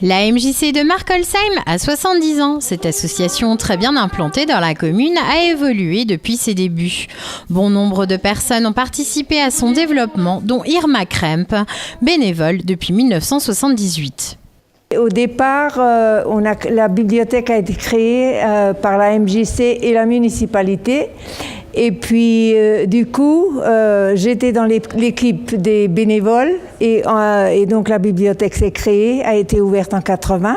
La MJC de Markolsheim a 70 ans. Cette association très bien implantée dans la commune a évolué depuis ses débuts. Bon nombre de personnes ont participé à son développement, dont Irma Kremp, bénévole depuis 1978. Au départ, la bibliothèque a été créée par la MJC et la municipalité. Et puis, du coup, j'étais dans l'équipe des bénévoles et donc la bibliothèque s'est créée, a été ouverte en 80.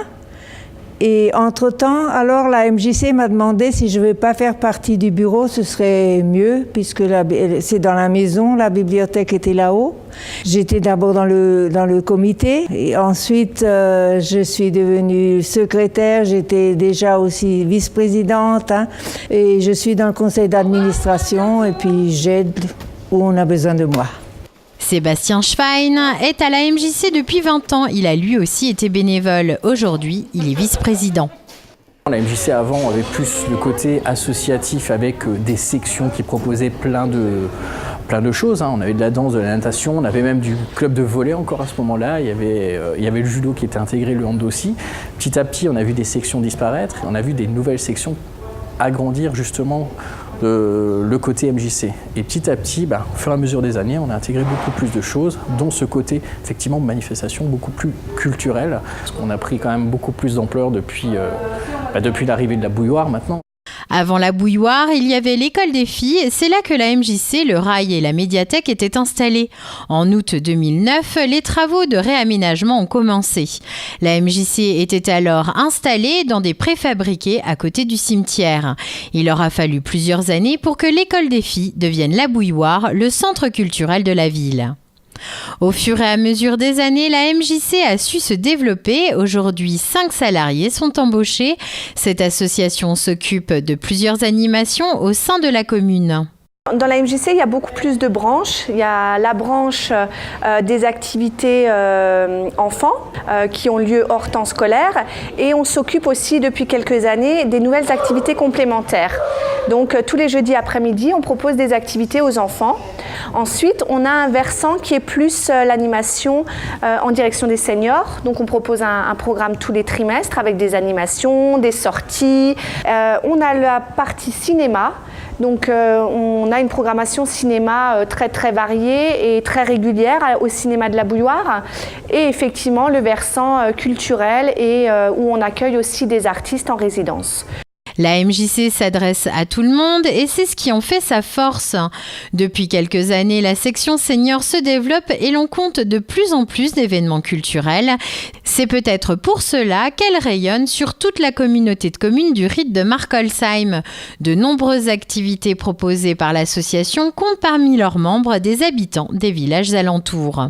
Et entre-temps, alors la MJC m'a demandé si je ne veux pas faire partie du bureau, ce serait mieux, puisque c'est dans la maison, la bibliothèque était là-haut. J'étais d'abord dans le comité, et ensuite je suis devenue secrétaire, j'étais déjà aussi vice-présidente, et je suis dans le conseil d'administration, et puis j'aide où on a besoin de moi. Sébastien Schwein est à la MJC depuis 20 ans. Il a lui aussi été bénévole. Aujourd'hui, il est vice-président. La MJC avant avait plus le côté associatif avec des sections qui proposaient plein de choses. On avait de la danse, de la natation, on avait même du club de volley encore à ce moment-là. Il y avait le judo qui était intégré, le hand aussi. Petit à petit, on a vu des sections disparaître et on a vu des nouvelles sections agrandir justement le côté MJC. Et petit à petit, au fur et à mesure des années, on a intégré beaucoup plus de choses, dont ce côté, effectivement, manifestation beaucoup plus culturel, parce qu'on a pris quand même beaucoup plus d'ampleur depuis l'arrivée de la bouilloire maintenant. Avant la bouilloire, il y avait l'école des filles. C'est là que la MJC, le rail et la médiathèque étaient installés. En août 2009, les travaux de réaménagement ont commencé. La MJC était alors installée dans des préfabriqués à côté du cimetière. Il aura fallu plusieurs années pour que l'école des filles devienne la bouilloire, le centre culturel de la ville. Au fur et à mesure des années, la MJC a su se développer. Aujourd'hui, 5 salariés sont embauchés. Cette association s'occupe de plusieurs animations au sein de la commune. Dans la MJC, il y a beaucoup plus de branches. Il y a la branche des activités enfants qui ont lieu hors temps scolaire et on s'occupe aussi depuis quelques années des nouvelles activités complémentaires. Donc tous les jeudis après-midi, on propose des activités aux enfants. Ensuite, on a un versant qui est plus l'animation en direction des seniors. Donc on propose un programme tous les trimestres avec des animations, des sorties. On a la partie cinéma. Donc on a une programmation cinéma très très variée et très régulière au cinéma de la Bouilloire et effectivement le versant culturel et où on accueille aussi des artistes en résidence. La MJC s'adresse à tout le monde et c'est ce qui en fait sa force. Depuis quelques années, la section senior se développe et l'on compte de plus en plus d'événements culturels. C'est peut-être pour cela qu'elle rayonne sur toute la communauté de communes du Ried de Markolsheim. De nombreuses activités proposées par l'association comptent parmi leurs membres des habitants des villages alentours.